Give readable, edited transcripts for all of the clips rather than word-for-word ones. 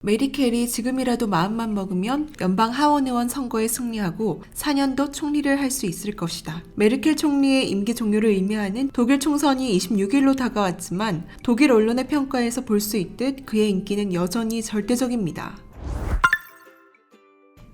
메리켈이 지금이라도 마음만 먹으면 연방 하원의원 선거에 승리하고 4년도 총리를 할 수 있을 것이다. 메르켈 총리의 임기 종료를 의미하는 독일 총선이 26일로 다가왔지만 독일 언론의 평가에서 볼 수 있듯 그의 인기는 여전히 절대적입니다.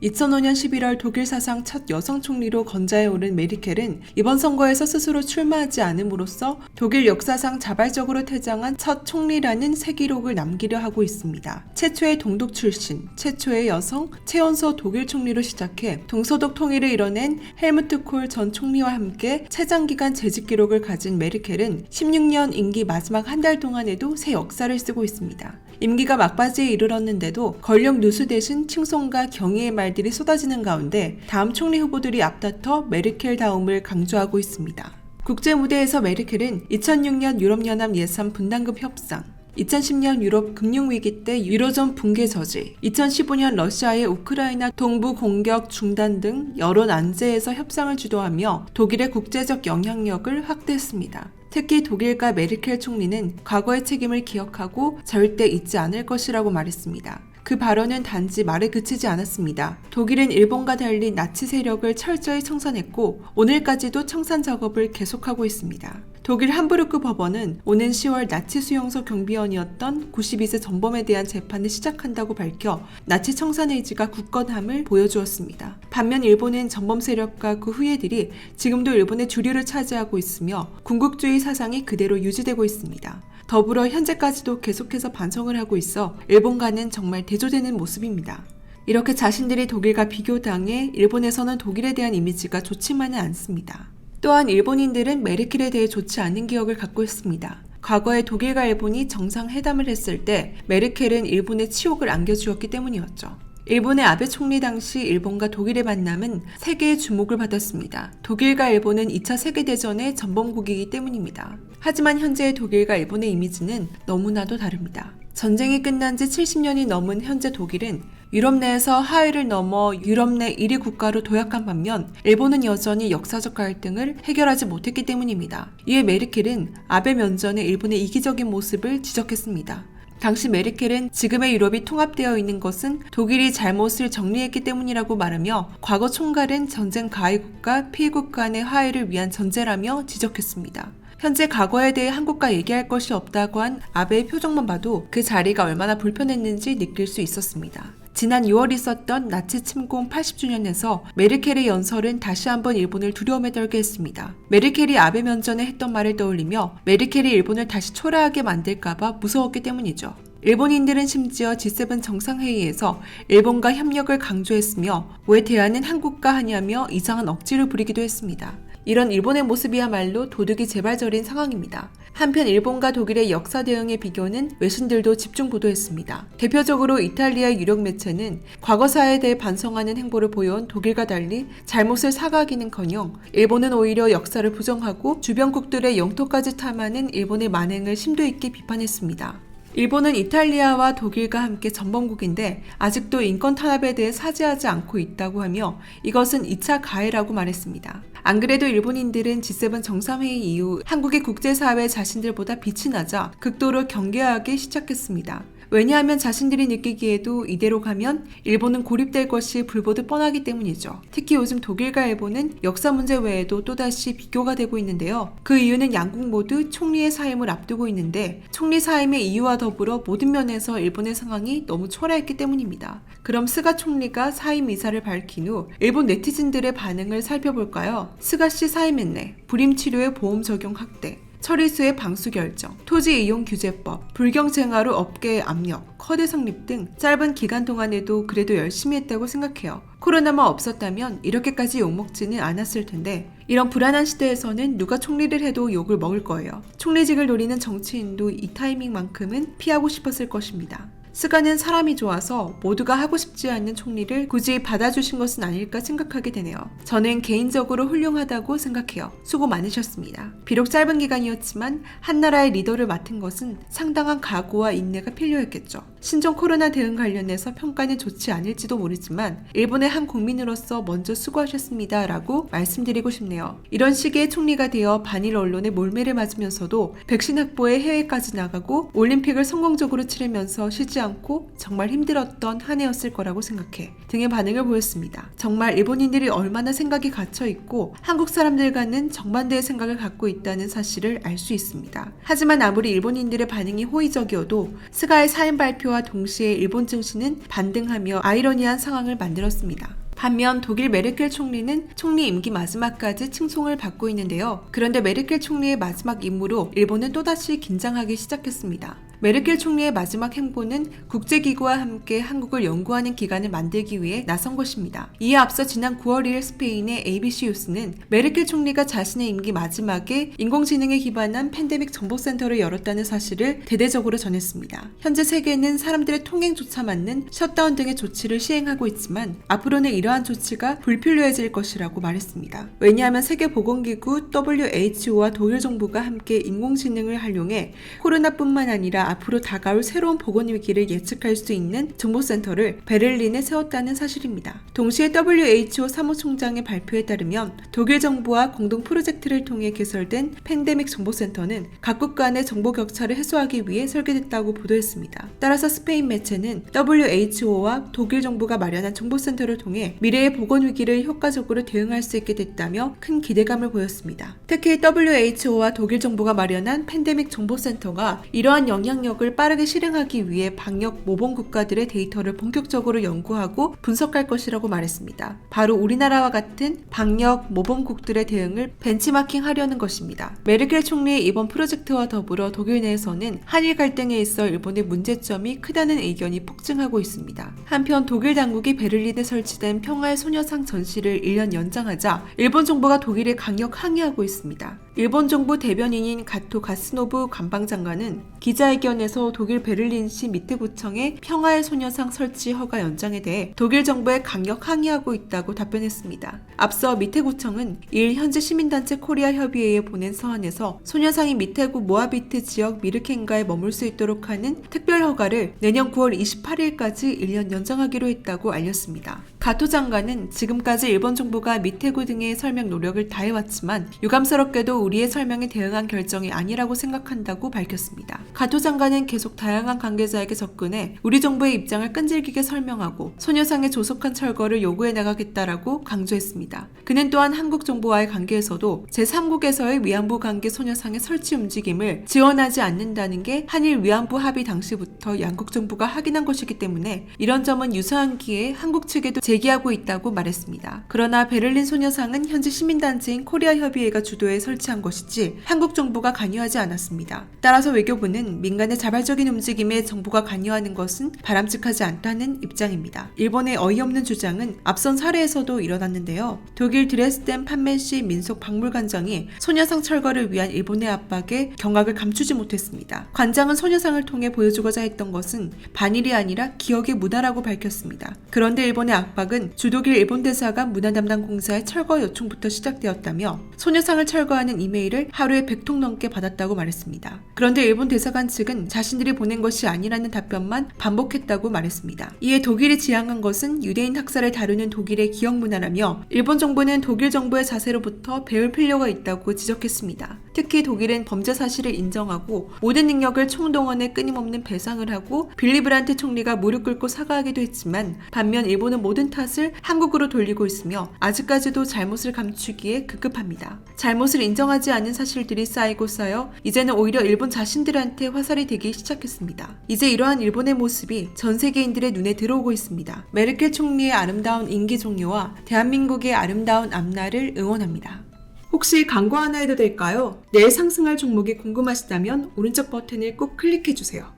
2005년 11월 독일 사상 첫 여성 총리로 건자에 오른 메르켈은 이번 선거에서 스스로 출마하지 않음으로써 독일 역사상 자발적으로 퇴장한 첫 총리라는 새 기록을 남기려 하고 있습니다. 최초의 동독 출신, 최초의 여성, 최연소 독일 총리로 시작해 동서독 통일을 이뤄낸 헬무트 콜 전 총리와 함께 최장기간 재직 기록을 가진 메르켈은 16년 임기 마지막 한 달 동안에도 새 역사를 쓰고 있습니다. 임기가 막바지에 이르렀는데도 권력 누수 대신 칭송과 경의의 말들이 쏟아지는 가운데 다음 총리 후보들이 앞다퉈 메르켈다움을 강조하고 있습니다. 국제 무대에서 메르켈은 2006년 유럽연합 예산 분담금 협상, 2010년 유럽 금융위기 때 유로존 붕괴 저지, 2015년 러시아의 우크라이나 동부 공격 중단 등 여러 난제에서 협상을 주도하며 독일의 국제적 영향력을 확대했습니다. 특히 독일과 메르켈 총리는 과거의 책임을 기억하고 절대 잊지 않을 것이라고 말했습니다. 그 발언은 단지 말에 그치지 않았습니다. 독일은 일본과 달리 나치 세력을 철저히 청산했고 오늘까지도 청산 작업을 계속하고 있습니다. 독일 함부르크 법원은 오는 10월 나치 수용소 경비원이었던 92세 전범에 대한 재판을 시작한다고 밝혀 나치 청산 의지가 굳건함을 보여주었습니다. 반면 일본은 전범 세력과 그 후예들이 지금도 일본의 주류를 차지하고 있으며 군국주의 사상이 그대로 유지되고 있습니다. 더불어 현재까지도 계속해서 반성을 하고 있어 일본과는 정말 대조되는 모습입니다. 이렇게 자신들이 독일과 비교당해 일본에서는 독일에 대한 이미지가 좋지만은 않습니다. 또한 일본인들은 메르켈에 대해 좋지 않은 기억을 갖고 있습니다. 과거에 독일과 일본이 정상회담을 했을 때 메르켈은 일본에 치욕을 안겨주었기 때문이었죠. 일본의 아베 총리 당시 일본과 독일의 만남은 세계의 주목을 받았습니다. 독일과 일본은 2차 세계대전의 전범국이기 때문입니다. 하지만 현재의 독일과 일본의 이미지는 너무나도 다릅니다. 전쟁이 끝난 지 70년이 넘은 현재 독일은 유럽 내에서 하해를 넘어 유럽 내 1위 국가로 도약한 반면 일본은 여전히 역사적 갈등을 해결하지 못했기 때문입니다. 이에 메르켈은 아베 면전에 일본의 이기적인 모습을 지적했습니다. 당시 메르켈은 지금의 유럽이 통합되어 있는 것은 독일이 잘못을 정리했기 때문이라고 말하며 과거 총괄은 전쟁 가해국과 피해국 간의 화해를 위한 전제라며 지적했습니다. 현재 과거에 대해 한국과 얘기할 것이 없다고 한 아베의 표정만 봐도 그 자리가 얼마나 불편했는지 느낄 수 있었습니다. 지난 6월 있었던 나치 침공 80주년에서 메르켈의 연설은 다시 한번 일본을 두려움에 떨게 했습니다. 메르켈이 아베 면전에 했던 말을 떠올리며 메르켈이 일본을 다시 초라하게 만들까봐 무서웠기 때문이죠. 일본인들은 심지어 G7 정상회의에서 일본과 협력을 강조했으며 왜 대안은 한국과 하냐며 이상한 억지를 부리기도 했습니다. 이런 일본의 모습이야말로 도둑이 재발절인 상황입니다. 한편 일본과 독일의 역사 대응의 비교는 외신들도 집중 보도했습니다. 대표적으로 이탈리아 유력 매체는 과거사에 대해 반성하는 행보를 보여온 독일과 달리 잘못을 사과하기는커녕 일본은 오히려 역사를 부정하고 주변국들의 영토까지 탐하는 일본의 만행을 심도 있게 비판했습니다. 일본은 이탈리아와 독일과 함께 전범국인데 아직도 인권 탄압에 대해 사죄하지 않고 있다고 하며 이것은 2차 가해라고 말했습니다. 안 그래도 일본인들은 G7 정상회의 이후 한국의 국제사회에 자신들보다 빛이 나자 극도로 경계하기 시작했습니다. 왜냐하면 자신들이 느끼기에도 이대로 가면 일본은 고립될 것이 불보듯 뻔하기 때문이죠. 특히 요즘 독일과 일본은 역사 문제 외에도 또다시 비교가 되고 있는데요. 그 이유는 양국 모두 총리의 사임을 앞두고 있는데 총리 사임의 이유와 더불어 모든 면에서 일본의 상황이 너무 초라했기 때문입니다. 그럼 스가 총리가 사임 의사를 밝힌 후 일본 네티즌들의 반응을 살펴볼까요? 스가 씨 사임했네. 불임치료의 보험 적용 확대. 처리수의 방수 결정, 토지 이용 규제법, 불경쟁화로 업계의 압력, 커드 성립 등 짧은 기간 동안에도 그래도 열심히 했다고 생각해요. 코로나만 없었다면 이렇게까지 욕먹지는 않았을 텐데 이런 불안한 시대에서는 누가 총리를 해도 욕을 먹을 거예요. 총리직을 노리는 정치인도 이 타이밍만큼은 피하고 싶었을 것입니다. 스가는 사람이 좋아서 모두가 하고 싶지 않는 총리를 굳이 받아주신 것은 아닐까 생각하게 되네요. 저는 개인적으로 훌륭하다고 생각해요. 수고 많으셨습니다. 비록 짧은 기간이었지만 한 나라의 리더를 맡은 것은 상당한 각오와 인내가 필요했겠죠. 신종 코로나 대응 관련해서 평가는 좋지 않을지도 모르지만 일본의 한 국민으로서 먼저 수고하셨습니다 라고 말씀드리고 싶네요. 이런 시기에 총리가 되어 반일 언론의 몰매를 맞으면서도 백신 확보에 해외까지 나가고 올림픽을 성공적으로 치르면서 쉬지 않고 정말 힘들었던 한 해였을 거라고 생각해 등의 반응을 보였습니다. 정말 일본인들이 얼마나 생각이 갇혀 있고 한국 사람들과는 정반대의 생각을 갖고 있다는 사실을 알 수 있습니다. 하지만 아무리 일본인들의 반응이 호의적이어도 스가의 사임 발표와 동시에 일본 증시는 반등하며 아이러니한 상황을 만들었습니다. 반면 독일 메르켈 총리는 총리 임기 마지막까지 칭송을 받고 있는데요. 그런데 메르켈 총리의 마지막 임무로 일본은 또다시 긴장하기 시작했습니다. 메르켈 총리의 마지막 행보는 국제기구와 함께 한국을 연구하는 기관을 만들기 위해 나선 것입니다. 이에 앞서 지난 9월 2일 스페인의 ABC 뉴스는 메르켈 총리가 자신의 임기 마지막에 인공지능에 기반한 팬데믹 정보센터를 열었다는 사실을 대대적으로 전했습니다. 현재 세계는 사람들의 통행조차 막는 셧다운 등의 조치를 시행하고 있지만 앞으로는 이러한 조치가 불필요해질 것이라고 말했습니다. 왜냐하면 세계보건기구 WHO와 독일 정부가 함께 인공지능을 활용해 코로나뿐만 아니라 앞으로 다가올 새로운 보건위기를 예측할 수 있는 정보센터를 베를린에 세웠다는 사실입니다. 동시에 WHO 사무총장의 발표에 따르면 독일 정부와 공동 프로젝트를 통해 개설된 팬데믹 정보센터는 각국 간의 정보 격차를 해소하기 위해 설계됐다고 보도했습니다. 따라서 스페인 매체는 WHO와 독일 정부가 마련한 정보센터를 통해 미래의 보건위기를 효과적으로 대응할 수 있게 됐다며 큰 기대감을 보였습니다. 특히 WHO와 독일 정부가 마련한 팬데믹 정보센터가 이러한 영향력을 빠르게 실행하기 위해 방역 모범 국가들의 데이터를 본격적으로 연구하고 분석할 것이라고 말했습니다. 바로 우리나라와 같은 방역 모범국들의 대응을 벤치마킹하려는 것입니다. 메르켈 총리의 이번 프로젝트와 더불어 독일 내에서는 한일 갈등에 있어 일본의 문제점이 크다는 의견이 폭증하고 있습니다. 한편 독일 당국이 베를린에 설치된 평화의 소녀상 전시를 1년 연장하자 일본 정부가 독일에 강력 항의하고 있습니다. 일본 정부 대변인인 가토 가스노부 관방장관은 기자회견에서 독일 베를린시 미테구청의 평화의 소녀상 설치 허가 연장에 대해 독일 정부에 강력 항의하고 있다고 답변했습니다. 앞서 미테구청은 이일 현지 시민단체 코리아 협의회에 보낸 서한에서 소녀상이 미테구 모아비트 지역 미르켄가에 머물 수 있도록 하는 특별 허가를 내년 9월 28일까지 1년 연장하기로 했다고 알렸습니다. 가토 장관은 지금까지 일본 정부가 미테구 등의 설명 노력을 다해왔지만 유감스럽게도 우리의 설명에 대응한 결정이 아니라고 생각한다고 밝혔습니다. 가토 장관은 계속 다양한 관계자에게 접근해 우리 정부의 입장을 끈질기게 설명하고 소녀상의 조속한 철거를 요구해 나가겠다라고 강조했습니다. 그는 또한 한국 정부와의 관계에서도 제3국에서의 위안부 관계 소녀상의 설치 움직임을 지원하지 않는다는 게 한일 위안부 합의 당시부터 양국 정부가 확인한 것이기 때문에 이런 점은 유사한 기에 한국 측에도 제기하고 있다고 말했습니다. 그러나 베를린 소녀상은 현지 시민단체인 코리아 협의회가 주도해 설치한 것이지 한국 정부가 관여하지 않았습니다. 따라서 외교부는 민간의 자발적인 움직임에 정부가 관여하는 것은 바람직하지 않다는 입장입니다. 일본의 어이없는 주장은 앞선 사례에서도 일어났는데요. 독일 드레스덴 판멜시 민속박물관장이 소녀상 철거를 위한 일본의 압박에 경악을 감추지 못했습니다. 관장은 소녀상을 통해 보여주고자 했던 것은 반일이 아니라 기억의 문화라고 밝혔습니다. 그런데 일본의 압박은 주독일 일본 대사관 문화 담당 공사의 철거 요청부터 시작되었다며 소녀상을 철거하는 이메일을 하루에 100통 넘게 받았다고 말했습니다. 그런데 일본 대사관 측은 자신들이 보낸 것이 아니라는 답변만 반복했다고 말했습니다. 이에 독일이 지향한 것은 유대인 학살을 다루는 독일의 기억 문화라며 일본 정부는 독일 정부의 자세로부터 배울 필요가 있다고 지적했습니다. 특히 독일은 범죄 사실을 인정하고 모든 능력을 총동원해 끊임없는 배상을 하고 빌리 브란트 총리가 무릎 꿇고 사과하기도 했지만 반면 일본은 모든 탓을 한국으로 돌리고 있으며 아직까지도 잘못을 감추기에 급급합니다. 잘못을 인정하지 않은 사실들이 쌓이고 쌓여 이제는 오히려 일본 자신들한테 화살이 되기 시작했습니다. 이제 이러한 일본의 모습이 전 세계인들의 눈에 들어오고 있습니다. 메르켈 총리의 아름다운 임기 종료와 대한민국의 아름다운 앞날을 응원합니다. 혹시 광고 하나 해도 될까요? 내일 상승할 종목이 궁금하시다면 오른쪽 버튼을 꼭 클릭해주세요.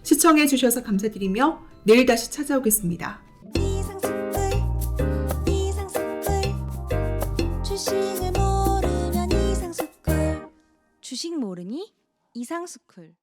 시청해주셔서 감사드리며 내일 다시 찾아오겠습니다. 주식 모르니? 이상스쿨